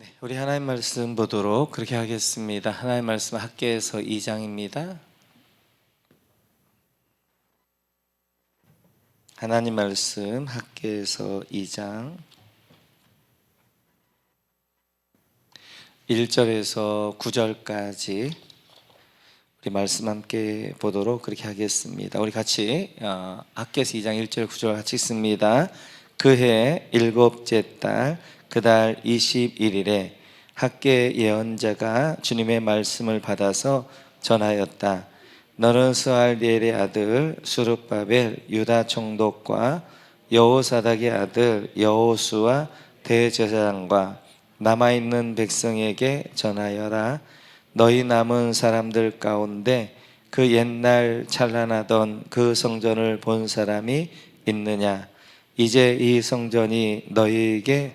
네, 우리 하나님 말씀 보도록 그렇게 하겠습니다. 하나님 말씀 학개에서 2장입니다. 하나님 말씀 학개에서 2장 1절에서 9절까지 우리 말씀 함께 보도록 그렇게 하겠습니다. 우리 같이 학개에서 2장 1절 9절 같이 읽습니다. 그해 일곱째 달 그 달 21일에 학개 예언자가 주님의 말씀을 받아서 전하였다. 너는 스알디엘의 아들 수룹바벨 유다 총독과 여호사닥의 아들 여호수아 대제사장과 남아있는 백성에게 전하여라. 너희 남은 사람들 가운데 그 옛날 찬란하던 그 성전을 본 사람이 있느냐? 이제 이 성전이 너희에게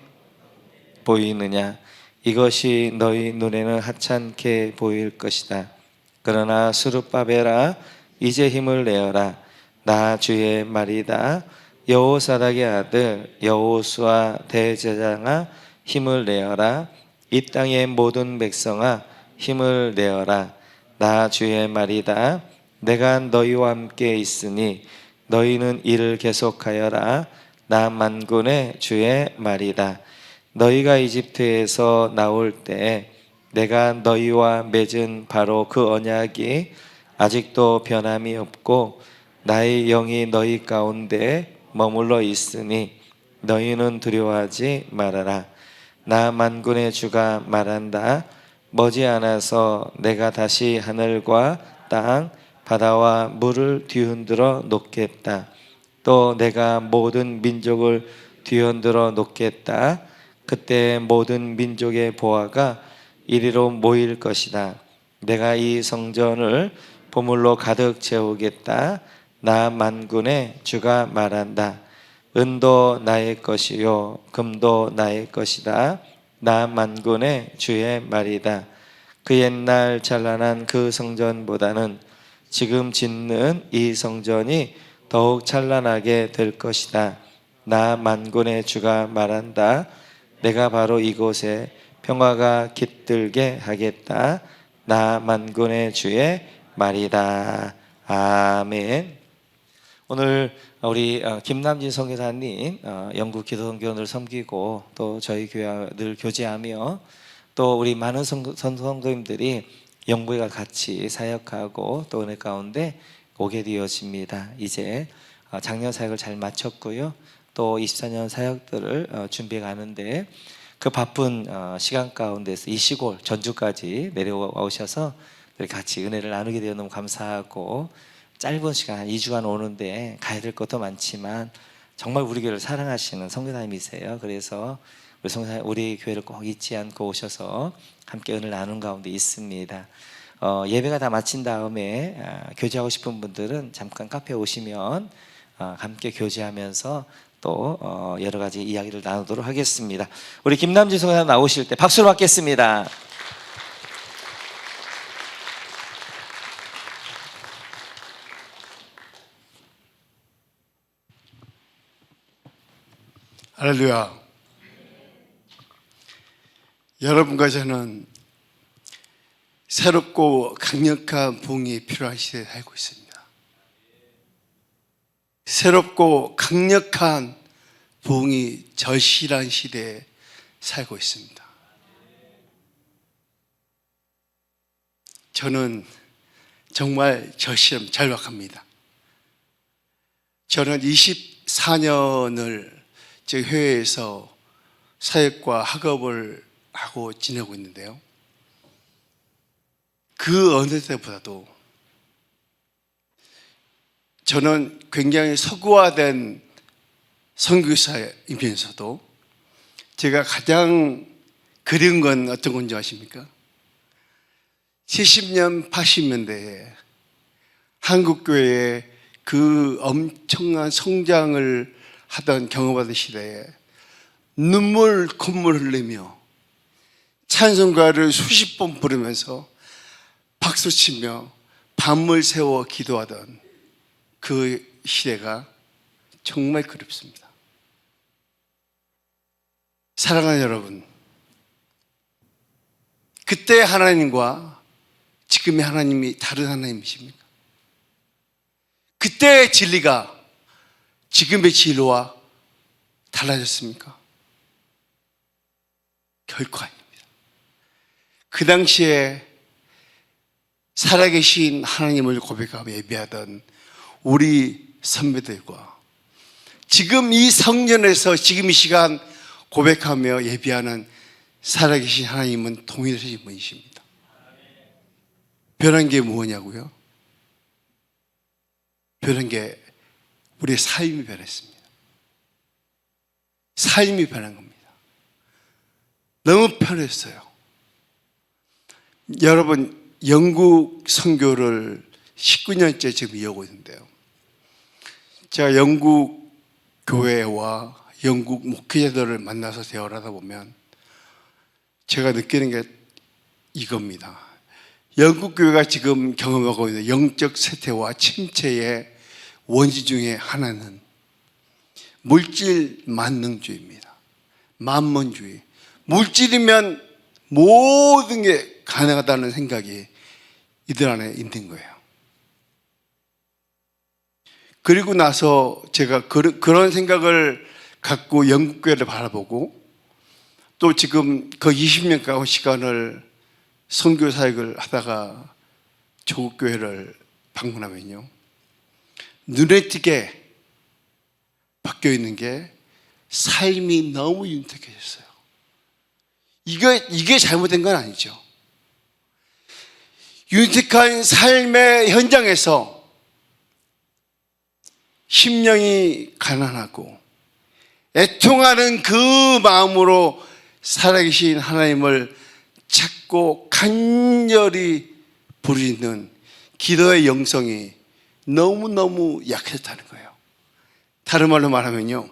보이느냐? 이것이 너희 눈에는 하찮게 보일 것이다. 그러나 스룹바벨아, 이제 힘을 내어라. 나 주의 말이다. 여호사닥의 아들 여호수아 대제사장아, 힘을 내어라. 이 땅의 모든 백성아, 힘을 내어라. 나 주의 말이다. 내가 너희와 함께 있으니 너희는 이를 계속하여라. 나 만군의 주의 말이다. 너희가 이집트에서 나올 때 내가 너희와 맺은 바로 그 언약이 아직도 변함이 없고 나의 영이 너희 가운데 머물러 있으니 너희는 두려워하지 말아라. 나 만군의 주가 말한다. 머지않아서 내가 다시 하늘과 땅, 바다와 물을 뒤흔들어 놓겠다. 또 내가 모든 민족을 뒤흔들어 놓겠다. 그때 모든 민족의 보화가 이리로 모일 것이다. 내가 이 성전을 보물로 가득 채우겠다. 나 만군의 주가 말한다. 은도 나의 것이요 금도 나의 것이다. 나 만군의 주의 말이다. 그 옛날 찬란한 그 성전보다는 지금 짓는 이 성전이 더욱 찬란하게 될 것이다. 나 만군의 주가 말한다. 내가 바로 이곳에 평화가 깃들게 하겠다. 나 만군의 주의 말이다. 아멘. 오늘 우리 김남진 선교사님 영국 기도선교원을 섬기고 또 저희 교회와 늘 교제하며 또 우리 많은 성도님들이 영국에 같이 사역하고 또 은혜 가운데 오게 되어집니다. 이제 작년 사역을 잘 마쳤고요. 또 24년 사역들을 준비해 가는데 그 바쁜 시간 가운데서 이 시골 전주까지 내려오셔서 같이 은혜를 나누게 되어 너무 감사하고, 짧은 시간 한 2주간 오는데 가야 될 것도 많지만 정말 우리 교회를 사랑하시는 선교사님이세요. 그래서 우리 선교사님 우리 교회를 꼭 잊지 않고 오셔서 함께 은혜를 나눈 가운데 있습니다. 예배가 다 마친 다음에 교제하고 싶은 분들은 잠깐 카페에 오시면 함께 교제하면서 또 여러 가지 이야기를 나누도록 하겠습니다. 우리 김남진 선교사님 나오실 때 박수로 받겠습니다. 할렐루야. 여러분과 저는 새롭고 강력한 부흥이 필요한 시대에 살고 있습니다. 새롭고 강력한 부흥이 절실한 시대에 살고 있습니다. 저는 정말 절박합니다. 저는 24년을 제 회회에서 사역과 학업을 하고 지내고 있는데요. 그 어느 때보다도 저는 굉장히 서구화된 선교사이면서도 제가 가장 그리운 건 어떤 건지 아십니까? 70년, 80년대에 한국교회의 그 엄청난 성장을 하던 경험하던 시대에 눈물 콧물 흘리며 찬송가를 수십 번 부르면서 박수치며 밤을 새워 기도하던 그 시대가 정말 그립습니다. 사랑하는 여러분, 그때 하나님과 지금의 하나님이 다른 하나님이십니까? 그때의 진리가 지금의 진리와 달라졌습니까? 결코 아닙니다. 그 당시에 살아계신 하나님을 고백하며 예배하던 우리 선배들과 지금 이 성전에서 지금 이 시간 고백하며 예배하는 살아계신 하나님은 동일하신 분이십니다. 변한 게 뭐냐고요? 변한 게 우리의 삶이 변했습니다. 삶이 변한 겁니다. 너무 편했어요. 여러분, 영국 선교를 19년째 지금 이어오고 있는데요. 제가 영국 교회와 영국 목회자들을 만나서 대화를 하다 보면 제가 느끼는 게 이겁니다. 영국 교회가 지금 경험하고 있는 영적 쇠퇴와 침체의 원인 중에 하나는 물질 만능주의입니다. 만mon주의. 물질이면 모든 게 가능하다는 생각이 이들 안에 있는 거예요. 그리고 나서 제가 그런 생각을 갖고 영국교회를 바라보고 또 지금 그 20년 가까운 시간을 선교 사역을 하다가 조국교회를 방문하면요, 눈에 띄게 바뀌어 있는 게 삶이 너무 윤택해졌어요. 이게 잘못된 건 아니죠. 윤택한 삶의 현장에서 심령이 가난하고 애통하는 그 마음으로 살아계신 하나님을 찾고 간절히 부르는 기도의 영성이 너무너무 약해졌다는 거예요. 다른 말로 말하면요,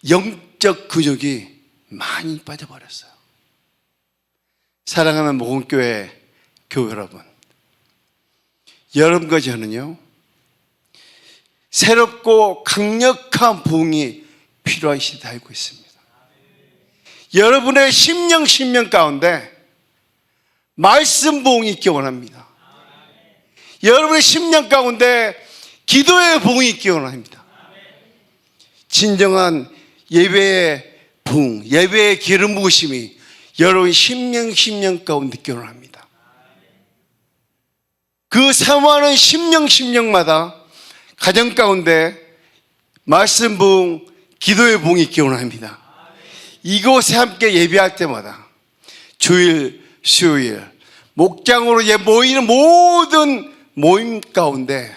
영적 근육이 많이 빠져버렸어요. 사랑하는 모금교회 교회 여러분, 여러분과 저는요, 새롭고 강력한 부흥이 필요한 시대에 알고 있습니다. 여러분의 심령 가운데 말씀 부흥이 있기 원합니다. 여러분의 심령 가운데 기도의 부흥이 있기 원합니다. 진정한 예배의 부흥, 예배의 기름 부으심이 여러분 심령 가운데 있기 원합니다. 그 사모하는 심령마다 가정 가운데 말씀 부흥, 기도의 부흥이 있기 원합니다. 이곳에 함께 예배할 때마다 주일, 수요일 목장으로 모이는 모든 모임 가운데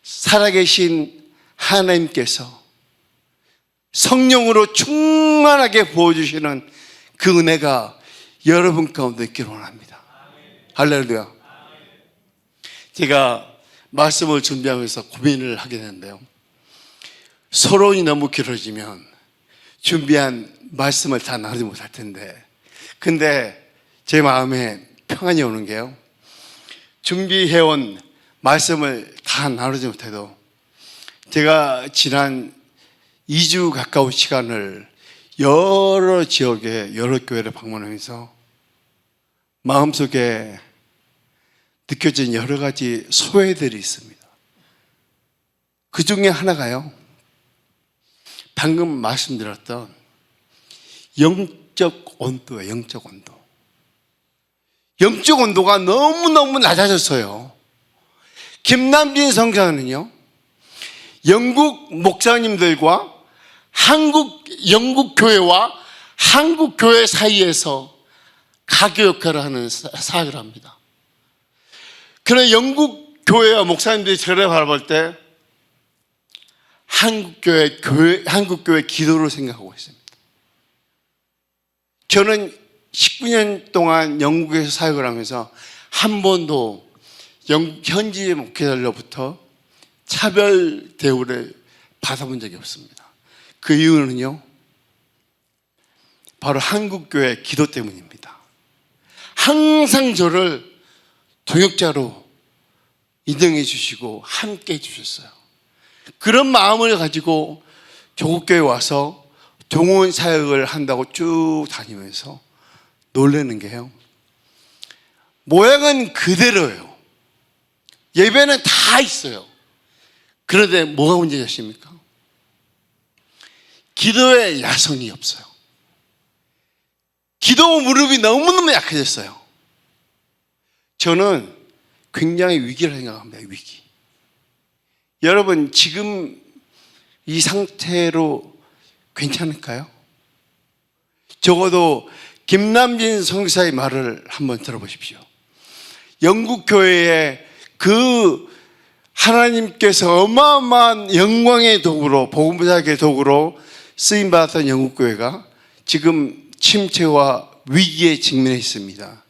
살아계신 하나님께서 성령으로 충만하게 부어주시는 그 은혜가 여러분 가운데 있기를 원합니다. 할렐루야. 제가 말씀을 준비하면서 고민을 하게 되는데요, 서론이 너무 길어지면 준비한 말씀을 다 나누지 못할 텐데, 근데 제 마음에 평안이 오는 게요, 준비해온 말씀을 다 나누지 못해도 제가 지난 2주 가까운 시간을 여러 지역에 여러 교회를 방문하면서 마음속에 느껴진 여러 가지 소외들이 있습니다. 그 중에 하나가요, 방금 말씀드렸던 영적 온도예요. 영적 온도. 영적 온도가 너무너무 낮아졌어요. 김남진 성사는요, 영국 목사님들과 영국 교회와 한국 교회 사이에서 가교 역할을 하는 사역을 합니다. 그러나 영국 교회와 목사님들이 저를 바라볼 때 한국 교회 기도를 생각하고 있습니다. 저는 19년 동안 영국에서 사역을 하면서 한 번도 현지 목회자로부터 차별 대우를 받아본 적이 없습니다. 그 이유는요, 바로 한국교회 기도 때문입니다. 항상 저를 동역자로 인정해 주시고 함께 해 주셨어요. 그런 마음을 가지고 조국교회에 와서 동원 사역을 한다고 쭉 다니면서 놀라는 게요, 모양은 그대로예요. 예배는 다 있어요. 그런데 뭐가 문제겠습니까? 기도에 야성이 없어요. 기도 무릎이 너무너무 약해졌어요. 저는 굉장히 위기를 생각합니다. 위기. 여러분, 지금 이 상태로 괜찮을까요? 적어도 김남진 선교사의 말을 한번 들어보십시오. 영국 교회에 그 하나님께서 어마어마한 영광의 도구로, 복음부자의 도구로 쓰임받았던 영국 교회가 지금 침체와 위기에 직면해 있습니다.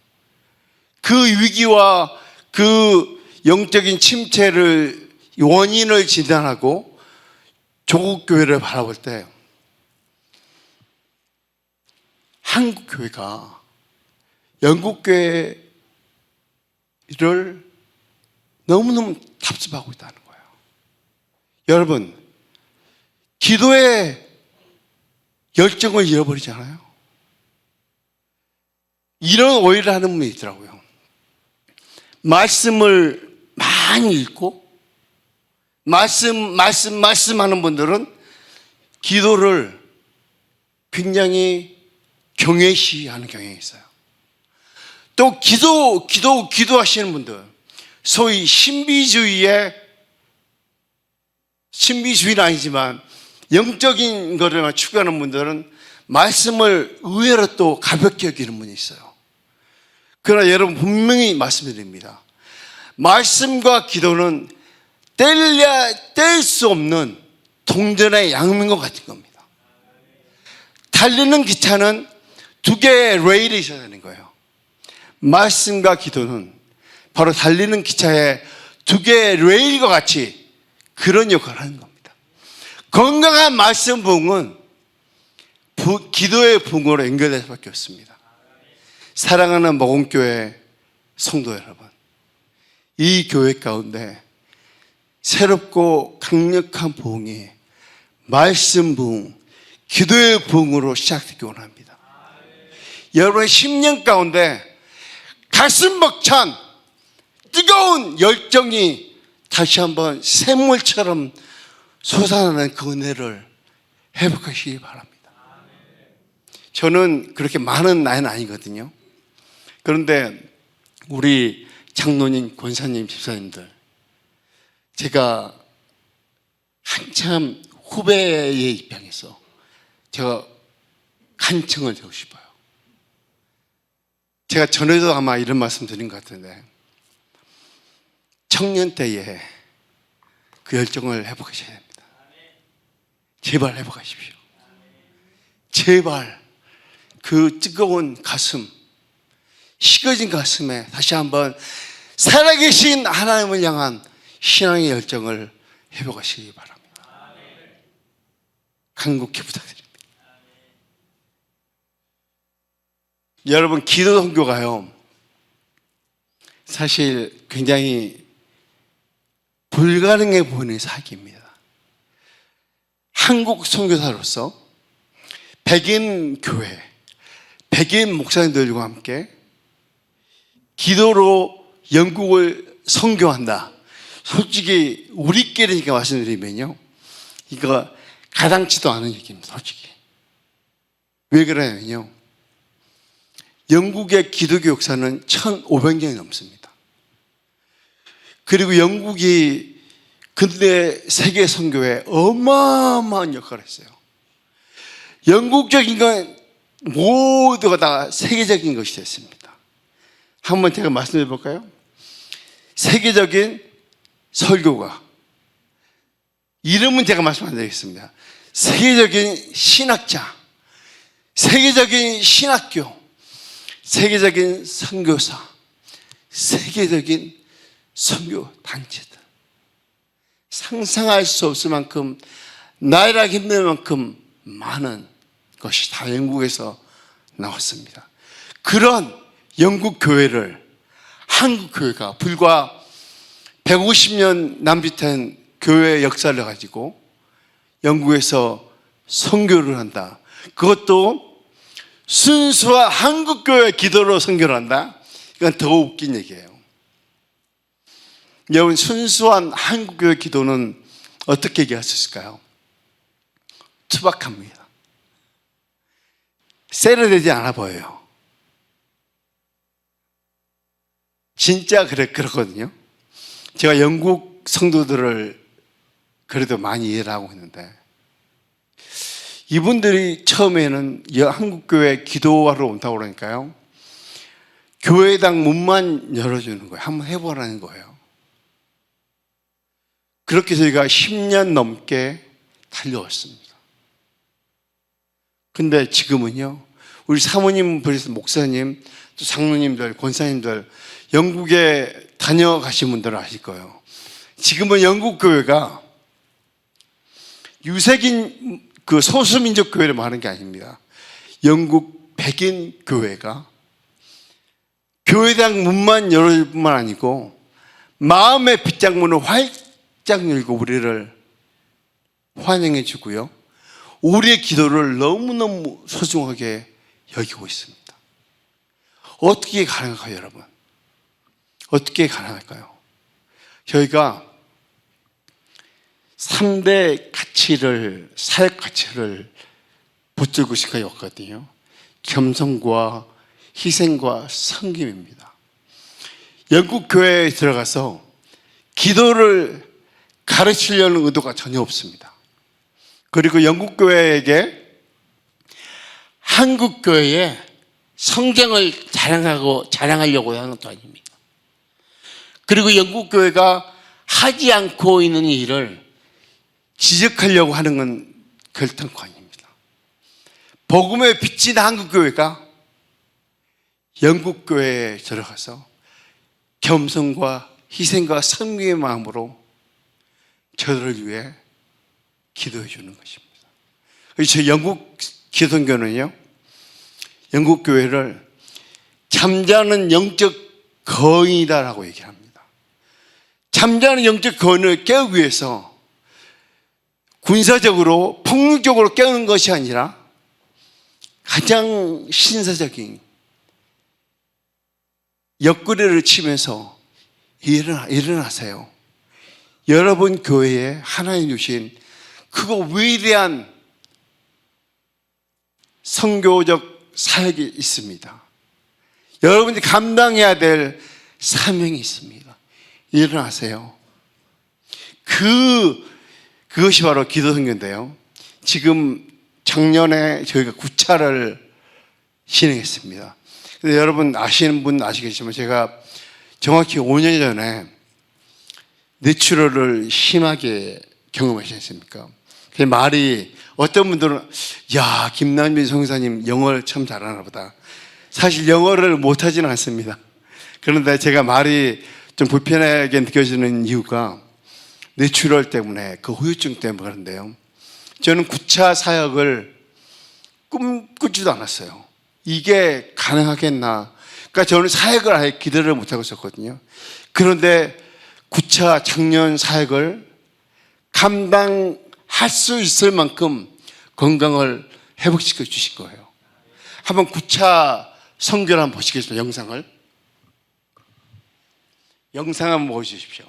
그 위기와 그 영적인 침체를 원인을 진단하고 조국 교회를 바라볼 때 한국 교회가 영국 교회를 너무너무 답습하고 있다는 거예요. 여러분, 기도의 열정을 잃어버리잖아요. 이런 오해를 하는 분이 있더라고요. 말씀을 많이 읽고 말씀하는 분들은 기도를 굉장히 경외시하는 경향이 있어요. 또 기도하시는 분들, 소위 신비주의는 아니지만 영적인 거를 추구하는 분들은 말씀을 의외로 또 가볍게 여기는 분이 있어요. 그러나 여러분, 분명히 말씀드립니다. 말씀과 기도는 뗄 수 없는 동전의 양면과 같은 겁니다. 달리는 기차는 두 개의 레일이 있어야 되는 거예요. 말씀과 기도는 바로 달리는 기차의 두 개의 레일과 같이 그런 역할을 하는 겁니다. 건강한 말씀 부흥은 기도의 부흥으로 연결될 수밖에 없습니다. 사랑하는 모금교회 성도 여러분, 이 교회 가운데 새롭고 강력한 부흥이 말씀 부흥, 기도의 부흥으로 시작되기 원합니다. 여러분의 10년 가운데 가슴 벅찬 뜨거운 열정이 다시 한번 샘물처럼 솟아나는 그 은혜를 회복하시기 바랍니다. 저는 그렇게 많은 나이는 아니거든요. 그런데 우리 장로님, 권사님, 집사님들, 제가 한참 후배의 입장에서 제가 간청을 드리고 싶어요. 제가 전에도 아마 이런 말씀 드린 것 같은데, 청년 때에 그 열정을 회복하셔야 됩니다. 제발 회복하십시오. 제발 그 뜨거운 가슴, 식어진 가슴에 다시 한번 살아계신 하나님을 향한 신앙의 열정을 회복하시기 바랍니다. 간곡히 부탁드립니다. 여러분, 기도 선교가요, 사실 굉장히 불가능해 보이는 사역입니다. 한국 선교사로서 백인 교회, 백인 목사님들과 함께 기도로 영국을 선교한다. 솔직히 우리끼리니까 말씀드리면요, 이거 가당치도 않은 얘기입니다. 솔직히. 왜 그러냐면요, 영국의 기독교 역사는 1500년이 넘습니다. 그리고 영국이 근대 세계 선교에 어마어마한 역할을 했어요. 영국적인 건 모두가 다 세계적인 것이 됐습니다. 한번 제가 말씀해 볼까요? 세계적인 설교가, 이름은 제가 말씀 안 드리겠습니다. 세계적인 신학자, 세계적인 신학교, 세계적인 선교사, 세계적인 선교 단체들, 상상할 수 없을 만큼, 나이라 힘들 만큼 많은 것이 다 영국에서 나왔습니다. 그런 영국 교회를 한국 교회가 불과 150년 남짓한 교회의 역사를 가지고 영국에서 선교를 한다. 그것도 순수한 한국교회 기도로 선교를 한다? 이건 더 웃긴 얘기예요. 여러분, 순수한 한국교회 기도는 어떻게 얘기할 수 있을까요? 투박합니다. 세련되지 않아 보여요. 진짜 그렇거든요. 제가 영국 성도들을 그래도 많이 이해를 하고 있는데, 이분들이 처음에는 한국교회 기도하러 온다고 그러니까요, 교회당 문만 열어주는 거예요. 한번 해보라는 거예요. 그렇게 저희가 10년 넘게 달려왔습니다. 근데 지금은요, 우리 사모님, 목사님, 또 장로님들, 권사님들, 영국에 다녀가신 분들은 아실 거예요. 지금은 영국 교회가 유색인 그 소수민족 교회를 말하는 게 아닙니다. 영국 백인 교회가 교회당 문만 열어줄 뿐만 아니고 마음의 빗장문을 활짝 열고 우리를 환영해 주고요, 우리의 기도를 너무너무 소중하게 여기고 있습니다. 어떻게 가능할까요, 여러분? 어떻게 가능할까요? 저희가 3대 가치를, 사역 가치를 붙들고 시간이 없거든요. 겸손과 희생과 섬김입니다. 영국 교회에 들어가서 기도를 가르치려는 의도가 전혀 없습니다. 그리고 영국 교회에게 한국 교회의 성경을 자랑하려고 하는 것도 아닙니다. 그리고 영국 교회가 하지 않고 있는 일을 지적하려고 하는 건 결단코 아닙니다. 복음의 빛인 한국 교회가 영국 교회에 들어가서 겸손과 희생과 섬김의 마음으로 저들을 위해 기도해 주는 것입니다. 그래서 영국 기독교는요, 영국 교회를 잠자는 영적 거인이다라고 얘기합니다. 잠자는 영적 거인을 깨우기 위해서 군사적으로 폭력적으로 깨우는 것이 아니라 가장 신사적인 옆구리를 치면서 일어나세요. 여러분 교회에 하나님 주신 크고 위대한 선교적 사역이 있습니다. 여러분이 감당해야 될 사명이 있습니다. 일어나세요. 그것이 바로 기도 선교인데요. 지금 작년에 저희가 9차를 진행했습니다. 근데 여러분 아시는 분 아시겠지만 제가 정확히 5년 전에 뇌출혈을 심하게 경험하지 않습니까? 그 말이 어떤 분들은 야, 김남빈 성사님 영어를 참 잘하나 보다. 사실 영어를 못하지는 않습니다. 그런데 제가 말이 좀 불편하게 느껴지는 이유가 뇌출혈 때문에, 그 후유증 때문에 그런데요, 저는 9차 사역을 꿈꾸지도 않았어요. 이게 가능하겠나. 그러니까 저는 사역을 아예 기대를 못하고 있었거든요. 그런데 9차 작년 사역을 감당할 수 있을 만큼 건강을 회복시켜 주실 거예요. 한번 9차 선교를 한번 보시겠습니다. 영상 한번 보여주십시오.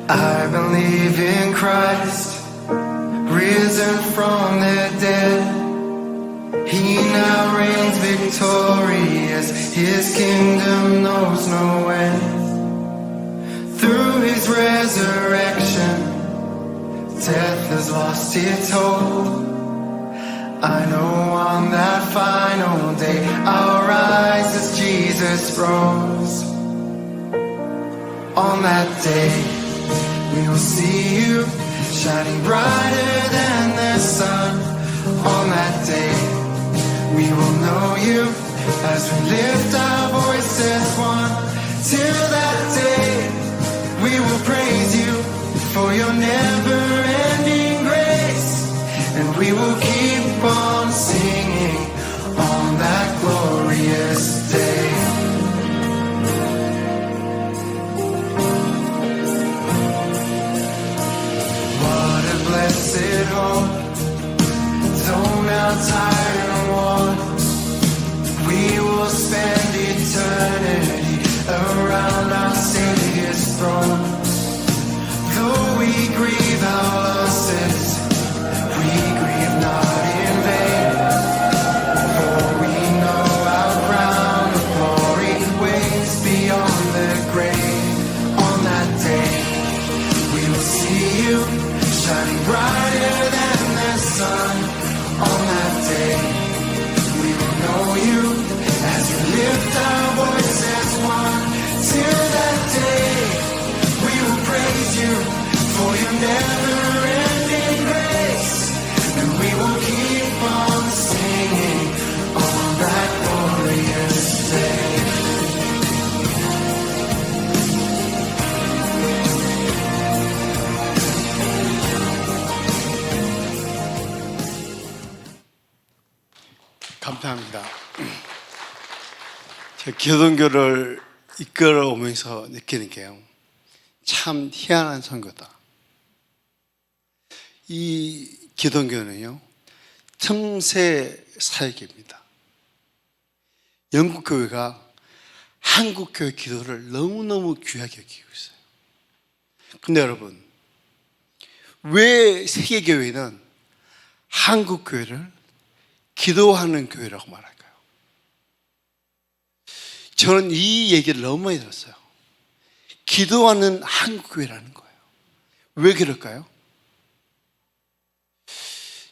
I believe in Christ, risen from the dead. He now reigns victorious, His kingdom knows no end. Through His resurrection, death has lost its hold. I know on that final day I'll rise as Jesus rose. On that day we will see You shining brighter than the sun. On that day we will know You as we lift our voices one. Till that day we will praise You for Your never-ending grace, and we will keep on singing 감사합니다. 제가 기도동교를 이끌어오면서 느끼는 게요, 참 희한한 선교다. 이 기도동교는요, 틈새 사역입니다. 영국 교회가 한국 교회 기도를 너무너무 귀하게 여기고 있어요. 근데 여러분, 왜 세계 교회는 한국 교회를 기도하는 교회라고 말할까요? 저는 이 얘기를 너무 많이 들었어요. 기도하는 한국 교회라는 거예요. 왜 그럴까요?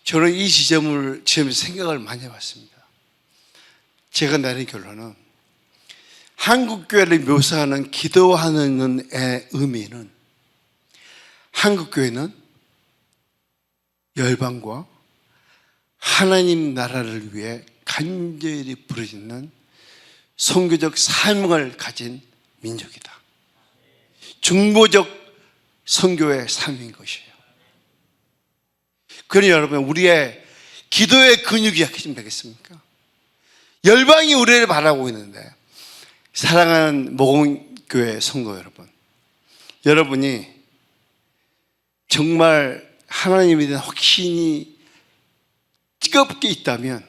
저는 이 지점을 생각을 많이 해봤습니다. 제가 내린 결론은 한국 교회를 묘사하는 기도하는 의미는, 한국 교회는 열방과 하나님 나라를 위해 간절히 부르짖는 선교적 사명을 가진 민족이다. 중보적 선교의 삶인 것이에요. 그러니 여러분, 우리의 기도의 근육이 약해지면 되겠습니까? 열방이 우리를 바라고 있는데, 사랑하는 모공교회 성도 여러분, 여러분이 정말 하나님에 대한 확신이 뜨겁게 있다면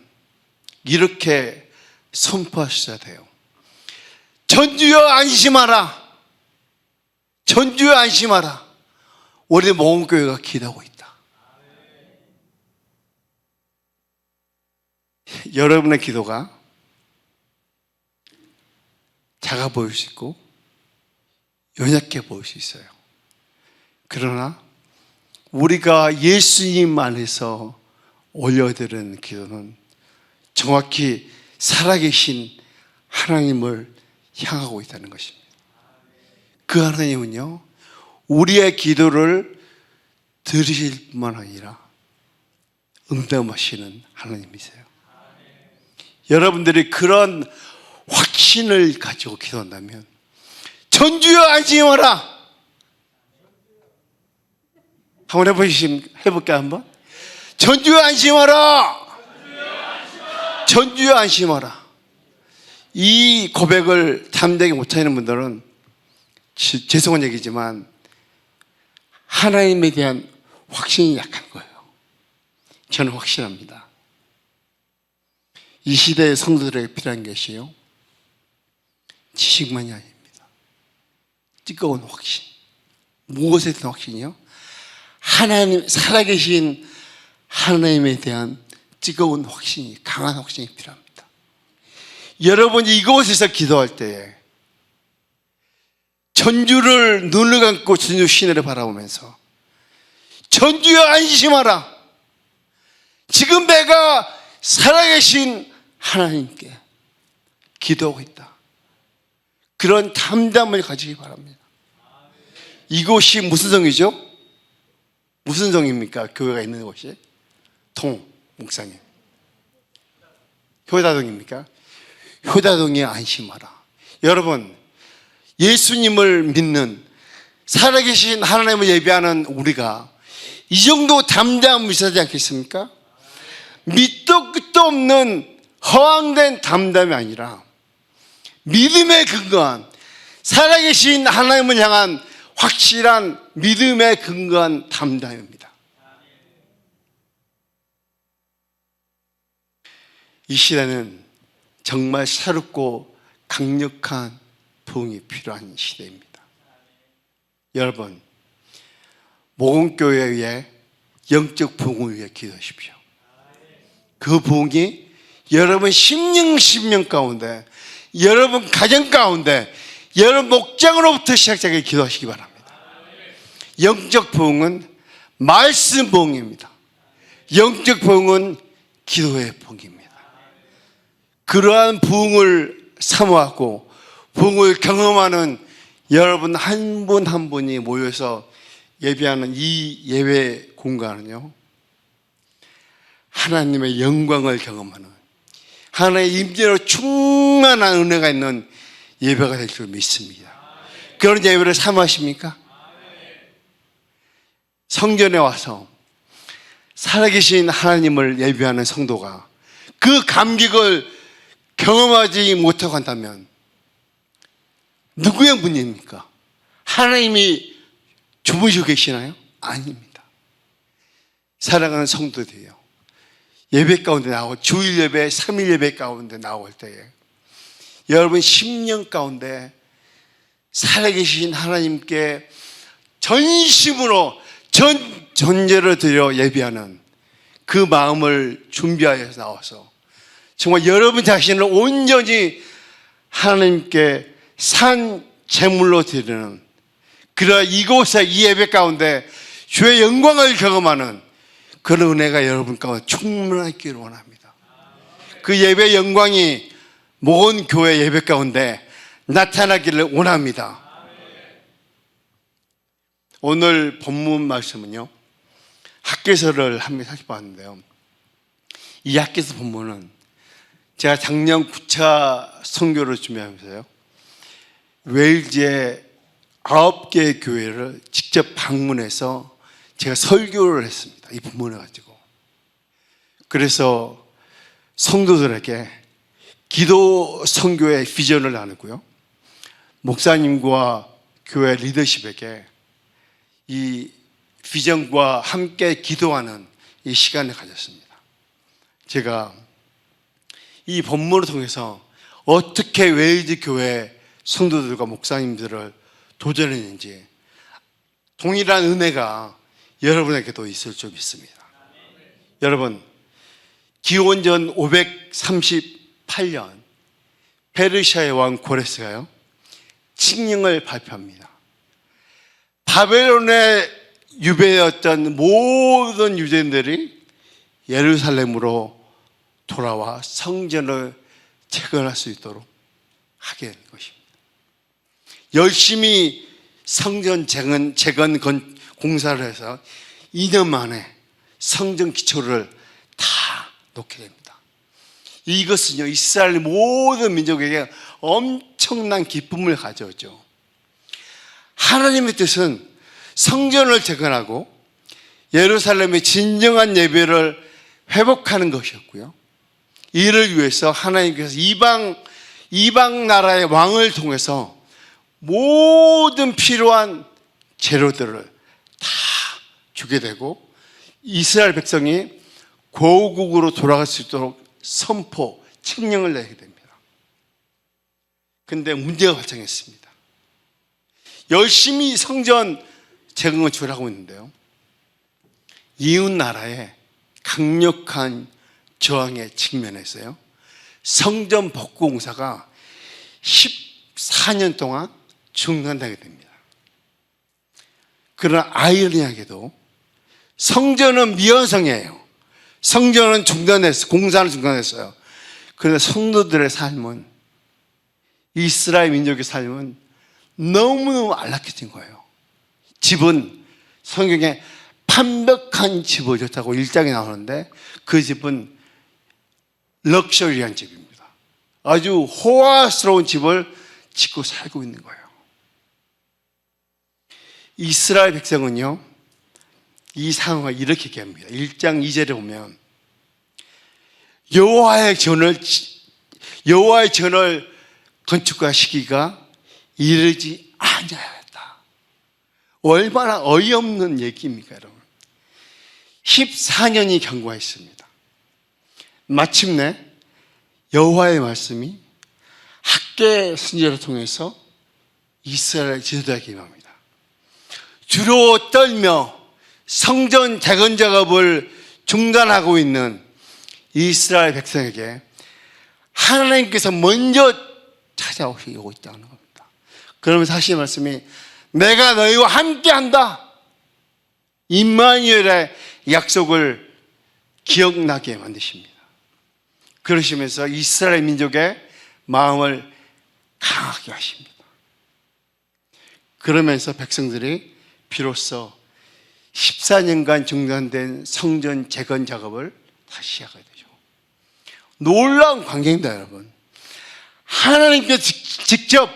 이렇게 선포하셔야 돼요. 전주여 안심하라. 전주여 안심하라. 우리 모공교회가 기도하고 있다. 여러분의 기도가 작아 보일 수 있고 연약해 보일 수 있어요. 그러나 우리가 예수님 안에서 올려드리는 기도는 정확히 살아계신 하나님을 향하고 있다는 것입니다. 그 하나님은요, 우리의 기도를 들으실 뿐만 아니라 응답하시는 하나님이세요. 여러분들이 그런 확신을 가지고 기도한다면, 전주여 안심하라. 한번 해볼까요? 한번. 전주여 안심하라. 전주여 안심하라. 이 고백을 담대하게 못하는 분들은 죄송한 얘기지만 하나님에 대한 확신이 약한 거예요. 저는 확신합니다. 이 시대의 성도들에게 필요한 것이요, 지식만이 아닙니다. 뜨거운 확신. 무엇에 대한 확신이요? 하나님, 살아계신 하나님에 대한 뜨거운 확신이, 강한 확신이 필요합니다. 여러분이 이곳에서 기도할 때에 전주를 눈을 감고 전주 시내를 바라보면서 전주여 안심하라. 지금 내가 살아계신 하나님께 기도하고 있다. 그런 담담을 가지기 바랍니다. 이곳이 무슨 성이죠? 무슨 성입니까? 교회가 있는 곳이? 목사님. 효다동입니까? 효다동에 안심하라. 여러분, 예수님을 믿는 살아계신 하나님을 예배하는 우리가 이 정도 담대함을 있어야 않겠습니까? 밑도 끝도 없는 허황된 담담이 아니라 믿음에 근거한, 살아계신 하나님을 향한 확실한 믿음에 근거한 담담입니다. 이 시대는 정말 새롭고 강력한 부흥이 필요한 시대입니다. 여러분, 모공교회의 영적 부흥을 위해 기도하십시오. 그 부흥이 여러분 심령 가운데, 여러분 가정 가운데, 여러분 목장으로부터 시작되게 기도하시기 바랍니다. 영적 부흥은 말씀 부흥입니다. 영적 부흥은 기도의 부흥입니다. 그러한 부흥을 사모하고 부흥을 경험하는 여러분 한 분 한 분이 모여서 예배하는 이 예배 공간은요, 하나님의 영광을 경험하는, 하나님의 임재로 충만한 은혜가 있는 예배가 될 줄 믿습니다. 그런 예배를 사모하십니까? 성전에 와서 살아계신 하나님을 예배하는 성도가 그 감격을 경험하지 못하고 한다면 누구의 문제입니까? 하나님이 주무시고 계시나요? 아닙니다. 사랑하는 성도들이요, 예배 가운데 나오고 주일 예배, 3일 예배 가운데 나올 때에 여러분 10년 가운데 살아계신 하나님께 전심으로 전제를 드려 예배하는 그 마음을 준비하여서 나와서 정말 여러분 자신을 온전히 하나님께 산 제물로 드리는, 그러나 이곳에 이 예배 가운데 주의 영광을 경험하는 그런 은혜가 여러분 가운데 충만하기를 원합니다. 그 예배 영광이 모든 교회 예배 가운데 나타나기를 원합니다. 오늘 본문 말씀은요, 학개서를 한번 살펴봤는데요, 이 학개서 본문은 제가 작년 9차 선교를 준비하면서요, 웨일즈의 9개의 교회를 직접 방문해서 제가 설교를 했습니다. 이 본문을 가지고. 그래서 성도들에게 기도 선교의 비전을 나누고요, 목사님과 교회 리더십에게 이 비전과 함께 기도하는 이 시간을 가졌습니다. 제가 이 본문을 통해서 어떻게 웨일즈 교회 성도들과 목사님들을 도전했는지 동일한 은혜가 여러분에게도 있을 줄 믿습니다. 여러분, 기원전 538년 페르시아의 왕 고레스가요, 칙령을 발표합니다. 바벨론에 유배였던 모든 유대인들이 예루살렘으로 돌아와 성전을 재건할 수 있도록 하게 된 것입니다. 열심히 성전 재건 공사를 해서 2년 만에 성전 기초를 다 놓게 됩니다. 이것은요, 이스라엘 모든 민족에게 엄청난 기쁨을 가져오죠. 하나님의 뜻은 성전을 재건하고 예루살렘의 진정한 예배를 회복하는 것이었고요, 이를 위해서 하나님께서 이방 나라의 왕을 통해서 모든 필요한 재료들을 다 주게 되고 이스라엘 백성이 고국으로 돌아갈 수 있도록 선포, 칙령을 내게 됩니다. 그런데 문제가 발생했습니다. 열심히 성전 재건 건축을 하고 있는데요, 이웃 나라의 강력한 저항에 직면했어요. 성전 복구 공사가 14년 동안 중단되게 됩니다. 그러나 아이러니하게도 성전은 미완성이에요. 성전은 공사는 중단했어요. 그런데 성도들의 삶은, 이스라엘 민족의 삶은 너무너무 안락해진 거예요. 집은 성경에 완벽한 집을 줬다고 1장에 나오는데 그 집은 럭셔리한 집입니다. 아주 호화스러운 집을 짓고 살고 있는 거예요. 이스라엘 백성은요, 이 상황을 이렇게 얘기합니다. 1장 2절에 보면 여호와의 전을 건축할 시기가 이르지 아니하였다. 얼마나 어이없는 얘기입니까, 여러분? 14년이 경과했습니다. 마침내 여호와의 말씀이 학개 선지자를 통해서 이스라엘 지도자에게 임합니다. 주로 떨며 성전 재건 작업을 중단하고 있는 이스라엘 백성에게 하나님께서 먼저 찾아오시고 있다는 겁니다. 그러면서 하시는 말씀이 내가 너희와 함께한다, 임마누엘의 약속을 기억나게 만드십니다. 그러시면서 이스라엘 민족의 마음을 강하게 하십니다. 그러면서 백성들이 비로소 14년간 중단된 성전 재건 작업을 다시 시작하게 되죠. 놀라운 광경입니다, 여러분. 하나님께서 직접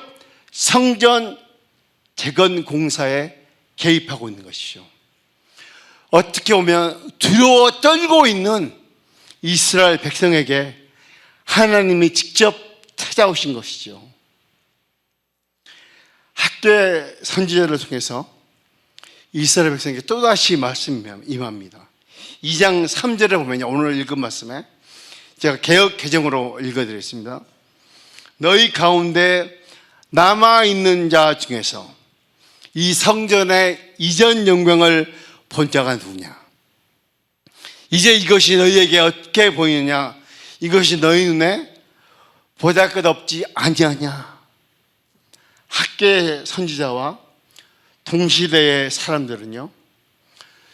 성전 재건 공사에 개입하고 있는 것이죠. 어떻게 보면 두려워 떨고 있는 이스라엘 백성에게 하나님이 직접 찾아오신 것이죠. 학대 선지자를 통해서 이스라엘 백성에게 또다시 말씀이 임합니다. 2장 3절에 보면 오늘 읽은 말씀에 제가 개역 개정으로 읽어드리겠습니다. 너희 가운데 남아있는 자 중에서 이 성전의 이전 영광을 본 자가 누구냐? 이제 이것이 너희에게 어떻게 보이느냐? 이것이 너희 눈에 보잘것없지 아니하냐? 학계 선지자와 동시대의 사람들은요,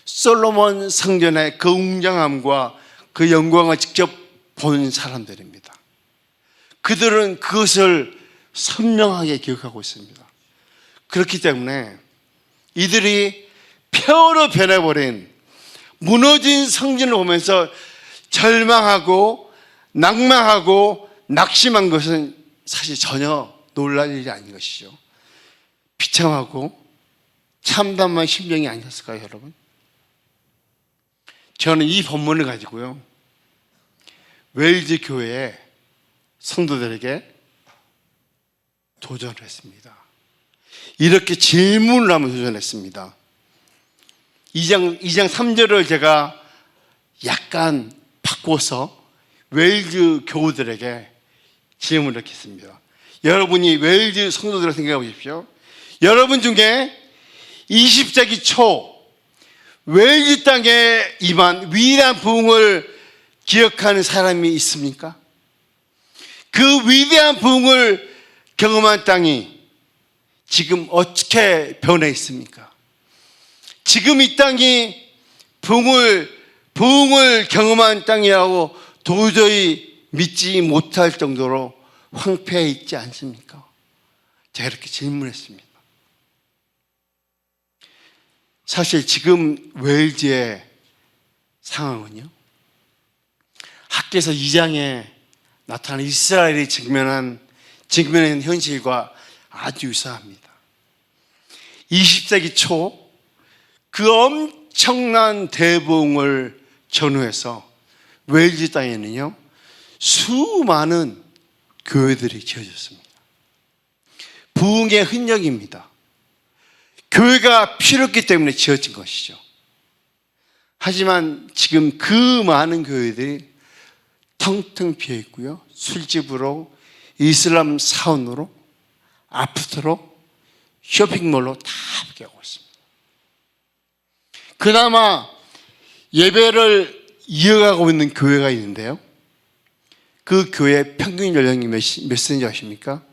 솔로몬 성전의 그 웅장함과 그 영광을 직접 본 사람들입니다. 그들은 그것을 선명하게 기억하고 있습니다. 그렇기 때문에 이들이 폐허로 변해버린 무너진 성전을 보면서 절망하고 낭망하고 낙심한 것은 사실 전혀 놀랄 일이 아닌 것이죠. 비참하고 참담한 심정이 아니었을까요, 여러분? 저는 이 본문을 가지고요, 웨일즈 교회의 성도들에게 도전을 했습니다. 이렇게 질문을 하면 도전했습니다. 2장 3절을 제가 약간 바꿔서 웨일즈 교우들에게 질문을 이렇게 했습니다. 여러분이 웨일즈 성도들을 생각해 보십시오. 여러분 중에 20세기 초 웨일즈 땅에 임한 위대한 부흥을 기억하는 사람이 있습니까? 그 위대한 부흥을 경험한 땅이 지금 어떻게 변해 있습니까? 지금 이 땅이 부흥을 경험한 땅이라고 도저히 믿지 못할 정도로 황폐해 있지 않습니까? 제가 이렇게 질문했습니다. 사실 지금 웨일즈의 상황은요, 학계에서 2장에 나타난 이스라엘이 직면한 현실과 아주 유사합니다. 20세기 초 그 엄청난 대부흥을 전후해서 웨일즈 땅에는요, 수많은 교회들이 지어졌습니다. 부흥의 흔적입니다. 교회가 필요했기 때문에 지어진 것이죠. 하지만 지금 그 많은 교회들이 텅텅 비어 있고요, 술집으로, 이슬람 사원으로, 아파트로, 쇼핑몰로 다 바뀌고 있습니다. 그나마 예배를 이어가고 있는 교회가 있는데요, 그 교회 평균 연령이 몇 세인지 아십니까?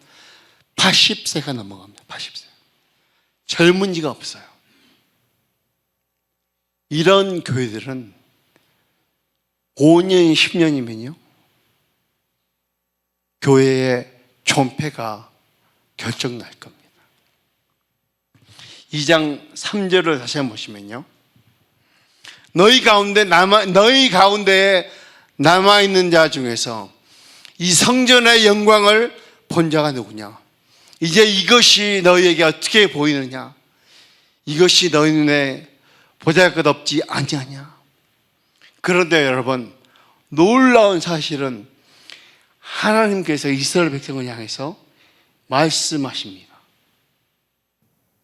80세가 넘어갑니다. 80세. 젊은이가 없어요. 이런 교회들은 5년, 10년이면요, 교회의 존폐가 결정날 겁니다. 2장 3절을 다시 한번 보시면요, 너희 가운데 남아있는 자 중에서 이 성전의 영광을 본 자가 누구냐? 이제 이것이 너희에게 어떻게 보이느냐? 이것이 너희 눈에 보잘것없지 아니하냐? 그런데 여러분, 놀라운 사실은 하나님께서 이스라엘 백성을 향해서 말씀하십니다.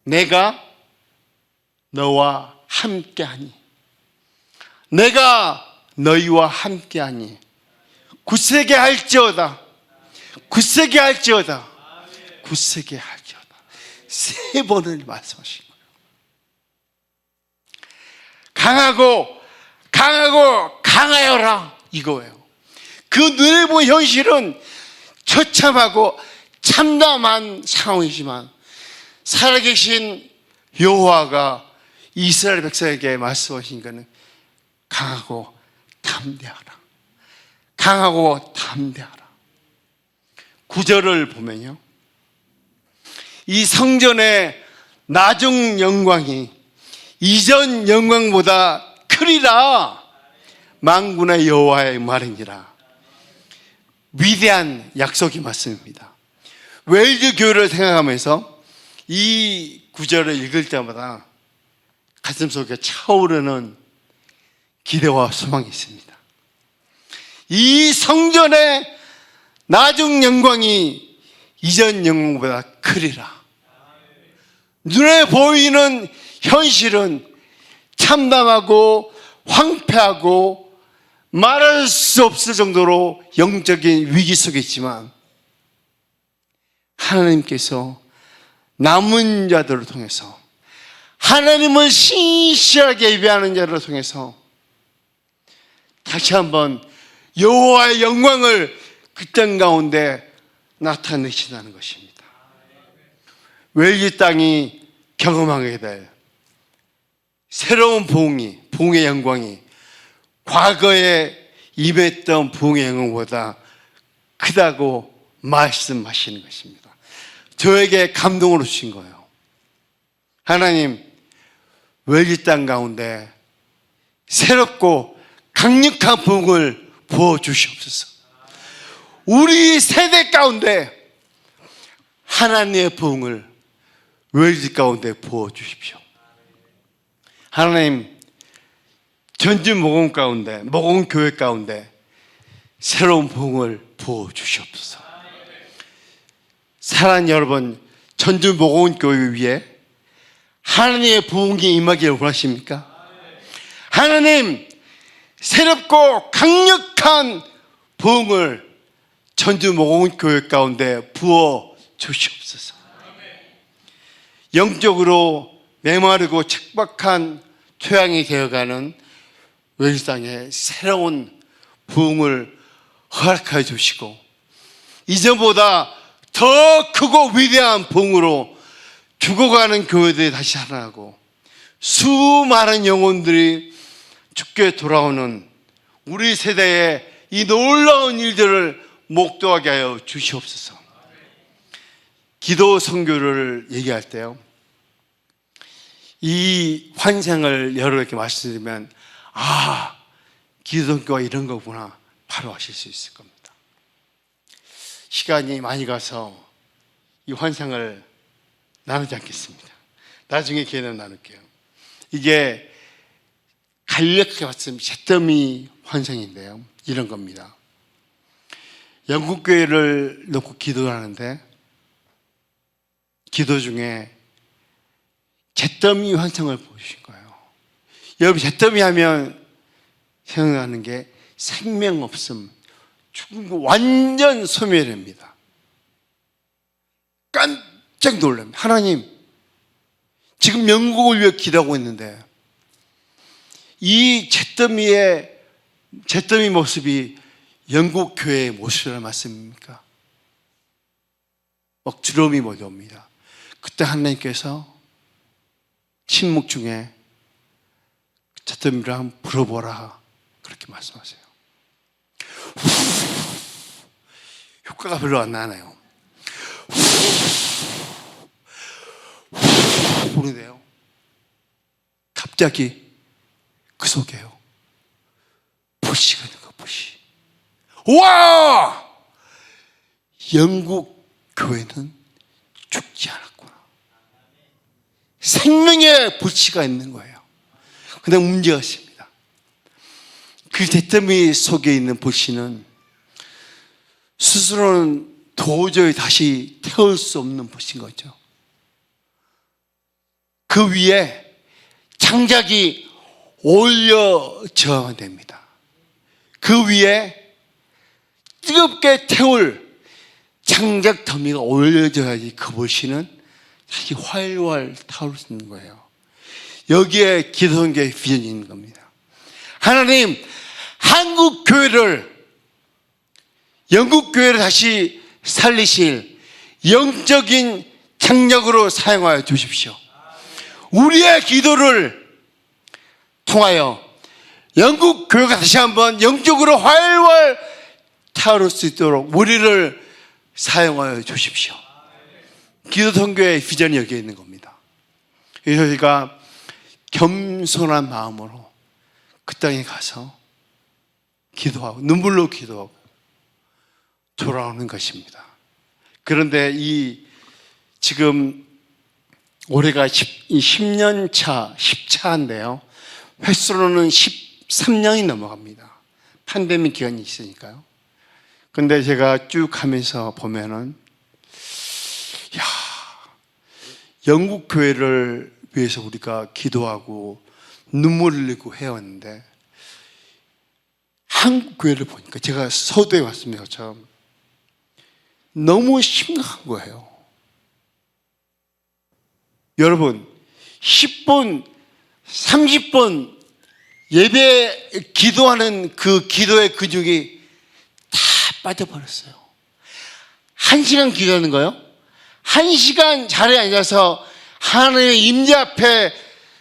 내가 너와 함께하니, 내가 너희와 함께하니, 굳세게 할지어다, 굳세게 할지어다, 굳세게 할지어다. 3번을 말씀하신 거예요. 강하여라, 이거예요. 그 눈에 보는 현실은 처참하고 참담한 상황이지만 살아계신 여호와가 이스라엘 백성에게 말씀하신 것은 강하고 담대하라. 강하고 담대하라. 9절을 보면요, 이 성전의 나중 영광이 이전 영광보다 크리라. 만군의 여호와의 말이니라. 위대한 약속이 맞습니다. 웨일즈 교회를 생각하면서 이 구절을 읽을 때마다 가슴속에 차오르는 기대와 소망이 있습니다. 이 성전의 나중 영광이 이전 영광보다 크리라. 눈에 보이는 현실은 참담하고 황폐하고 말할 수 없을 정도로 영적인 위기 속에 있지만 하나님께서 남은 자들을 통해서 하나님을 신실하게 예배하는 자들을 통해서 다시 한번 여호와의 영광을 그 땅 가운데 나타내신다는 것입니다. 웰즈 땅이 경험하게 될 새로운 부흥의 영광이 과거에 임했던 부흥의 영광보다 크다고 말씀하시는 것입니다. 저에게 감동으로 주신 거예요. 하나님, 웰즈 땅 가운데 새롭고 강력한 부흥을 부어주시옵소서. 우리 세대 가운데 하나님의 부흥을 웰즈 가운데 부어주십시오. 하나님, 전주 모공 가운데, 모공교회 가운데 새로운 부흥을 부어주시옵소서. 사랑하는 여러분, 전주 모공교회 위에 하나님의 부흥이 임하기를 원하십니까? 하나님, 새롭고 강력한 부흥을 전주 모공교회 가운데 부어 주시옵소서. 영적으로 메마르고 척박한 토양이 되어가는 웰즈 땅에 새로운 부흥을 허락하여 주시고 이전보다 더 크고 위대한 부흥으로 죽어가는 교회들이 다시 살아나고 수많은 영혼들이 주께 돌아오는 우리 세대의 이 놀라운 일들을 목도하게 하여 주시옵소서. 기도 선교를 얘기할 때요, 이 환상을 여러분께 말씀드리면 기도 선교가 이런 거구나 바로 아실 수 있을 겁니다. 시간이 많이 가서 이 환상을 나누지 않겠습니다. 나중에 기회는 나눌게요. 이게 간략하게 봤으면 잿더미 환상인데요, 이런 겁니다. 영국 교회를 놓고 기도를 하는데 기도 중에 잿더미 환상을 보여주신 거예요. 여러분, 잿더미 하면 생각나는 게 생명 없음, 죽은 거 완전 소멸입니다. 깜짝 놀랍니다. 하나님, 지금 영국을 위해 기도하고 있는데 이 잿더미 모습이 영국 교회의 모습이라 말씀입니까? 막 두려움이 몰려옵니다. 그때 하나님께서 침묵 중에 잿더미를 한번 불어보라 그렇게 말씀하세요. 효과가 별로 안 나네요. 부르는데요, 갑자기 그 속에요 불씨가 있는 거, 불씨. 와! 영국 교회는 죽지 않았구나. 생명의 불씨가 있는 거예요. 그런데 문제가 있습니다. 그 잿더미 속에 있는 불씨는 스스로는 도저히 다시 태울 수 없는 불씨인 거죠. 그 위에 장작이 올려져야 됩니다. 그 위에 뜨겁게 태울 장작 더미가 올려져야지 그 불씨는 다시 활활 타올 수 있는 거예요. 여기에 기도선교의 비전이 있는 겁니다. 하나님, 한국 교회를, 영국 교회를 다시 살리실 영적인 장력으로 사용하여 주십시오. 우리의 기도를 통하여 영국 교회가 다시 한번 영적으로 활활 타오를 수 있도록 우리를 사용하여 주십시오. 기도 선교의 비전이 여기에 있는 겁니다. 그래서 저희가 겸손한 마음으로 그 땅에 가서 기도하고 눈물로 기도하고 돌아오는 것입니다. 그런데 지금 올해가 10년 차, 10차인데요. 횟수로는 13년이 넘어갑니다. 팬데믹 기간이 있으니까요. 근데 제가 쭉 하면서 보면은, 야, 영국 교회를 위해서 우리가 기도하고 눈물을 흘리고 해왔는데, 한국 교회를 보니까 제가 서도에 왔습니다. 처음. 너무 심각한 거예요. 여러분, 10분, 30분 예배 기도하는 그 기도의 근육이 다 빠져버렸어요. 1시간 기도하는 거요? 1시간 자리에 앉아서 하나님의 임재 앞에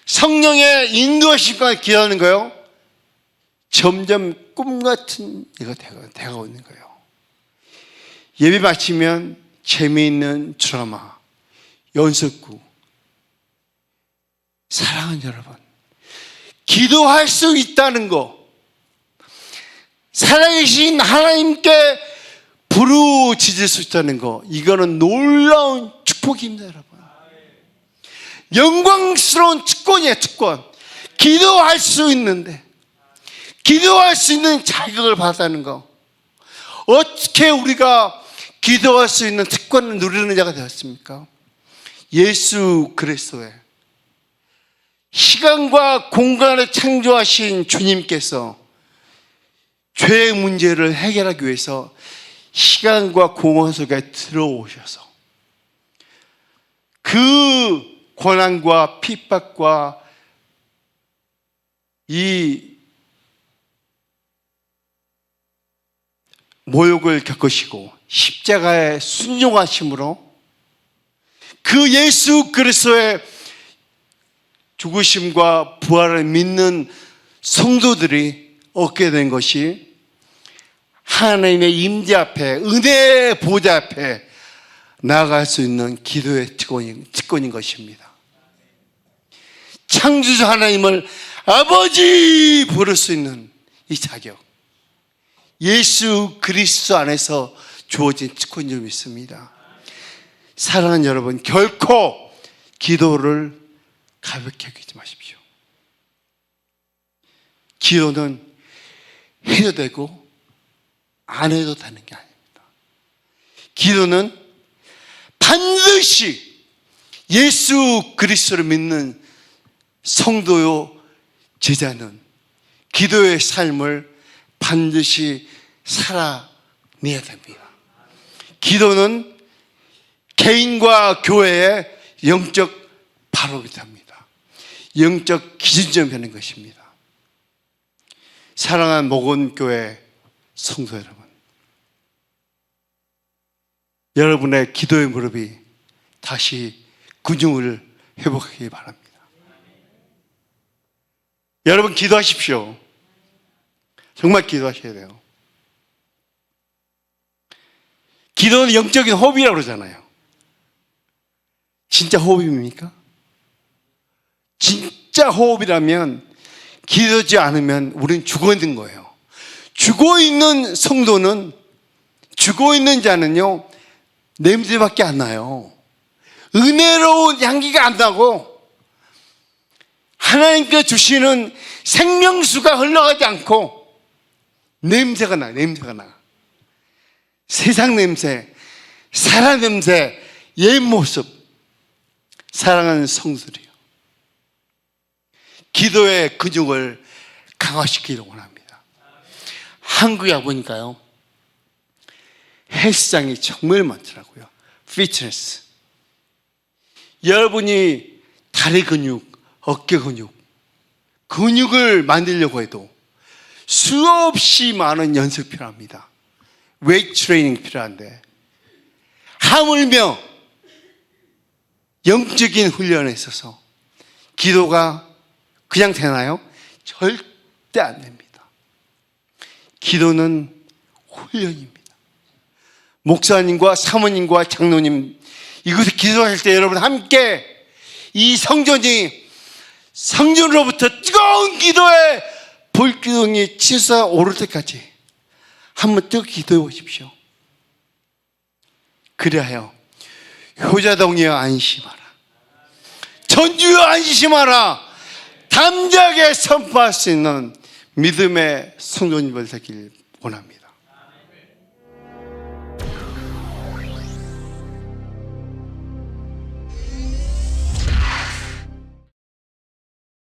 성령의 인도하심과 기도하는 거요? 점점 꿈 같은 얘가 되고 있는 거예요. 예배 마치면 재미있는 드라마, 연습구. 사랑하는 여러분, 기도할 수 있다는 거, 살아계신 하나님께 부르짖을 수 있다는 거, 이거는 놀라운 축복입니다, 여러분. 영광스러운 특권이에요, 특권. 기도할 수 있는데, 기도할 수 있는 자격을 받았다는 거. 어떻게 우리가 기도할 수 있는 특권을 누리는 자가 되었습니까? 예수 그리스도의 시간과 공간을 창조하신 주님께서 죄의 문제를 해결하기 위해서 시간과 공간 속에 들어오셔서 그 고난과 핍박과 이 모욕을 겪으시고 십자가의 순종하심으로 그 예수 그리스도의 죽으심과 부활을 믿는 성도들이 얻게 된 것이 하나님의 임재 앞에, 은혜의 보좌 앞에 나아갈 수 있는 기도의 특권인 것입니다. 창조주 하나님을 아버지 부를 수 있는 이 자격, 예수 그리스도 안에서 주어진 특권인 줄 믿습니다. 사랑하는 여러분, 결코 기도를 가볍게 여기지 마십시오. 기도는 해도 되고 안 해도 되는 게 아닙니다. 기도는 반드시 예수 그리스도를 믿는 성도요 제자는 기도의 삶을 반드시 살아내야 됩니다. 기도는 개인과 교회의 영적 바로미터입니다. 영적 기준점이 되는 것입니다. 사랑하는 목원교회 성도 여러분, 여러분의 기도의 무릎이 다시 근육을 회복하기 바랍니다. 여러분 기도하십시오. 정말 기도하셔야 돼요. 기도는 영적인 호흡이라고 그러잖아요. 진짜 호흡입니까? 진짜 호흡이라면 기도하지 않으면 우리는 죽어 있는 거예요. 죽어 있는 성도는, 죽어 있는 자는요, 냄새밖에 안 나요. 은혜로운 향기가 안 나고 하나님께 주시는 생명수가 흘러가지 않고 냄새가 나, 냄새가 나. 세상 냄새, 사람 냄새, 옛 모습. 사랑하는 성도들이요, 기도의 근육을 강화시키기를 원합니다. 한국에 와보니까요, 헬스장이 정말 많더라고요. 피트니스. 여러분이 다리 근육, 어깨 근육, 근육을 만들려고 해도 수없이 많은 연습이 필요합니다. 웨이트 트레이닝 필요한데, 하물며 영적인 훈련에 있어서 기도가 그냥 되나요? 절대 안 됩니다. 기도는 훈련입니다. 목사님과 사모님과 장로님, 이곳에 기도하실 때 여러분 함께 이 성전으로부터 뜨거운 기도의 불기둥이 치솟아 오를 때까지 한번 뜨겁게 기도해 보십시오. 그리하여 효자동이여 안심하라, 전주여 안심하라, 담대하게 선포할 수 있는 믿음의 성도님들 되길 원합니다.